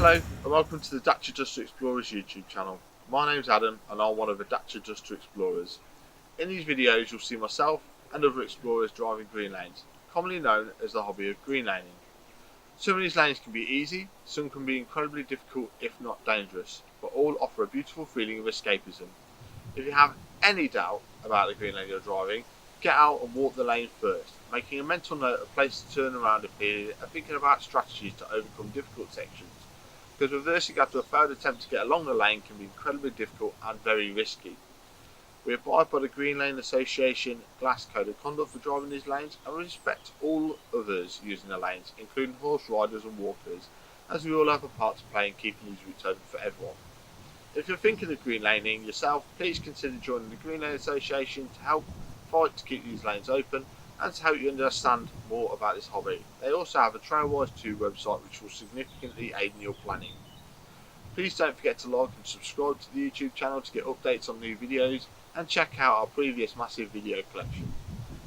Hello and welcome to the Dacia2 Explorers YouTube channel. My name's Adam and I'm one of the Dacia2 Explorers. In these videos you'll see myself and other explorers driving green lanes, commonly known as the hobby of green laning. Some of these lanes can be easy, some can be incredibly difficult if not dangerous, but all offer a beautiful feeling of escapism. If you have any doubt about the green lane you're driving, get out and walk the lane first, making a mental note of places to turn around a period and thinking about strategies to overcome difficult sections, because reversing after a failed attempt to get along the lane can be incredibly difficult and very risky. We abide by the Green Lane Association Glass Code of Conduct for driving these lanes and respect all others using the lanes, including horse riders and walkers, as we all have a part to play in keeping these routes open for everyone. If you're thinking of green laning yourself, please consider joining the Green Lane Association to help fight to keep these lanes open and to help you understand more about this hobby. They also have a Trailwise 2 website which will significantly aid in your planning. Please don't forget to like and subscribe to the YouTube channel to get updates on new videos and check out our previous massive video collection.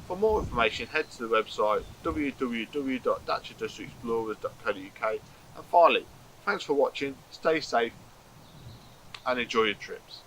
For more information head to the website www.dacia2explorers.co.uk, and finally, thanks for watching, stay safe and enjoy your trips.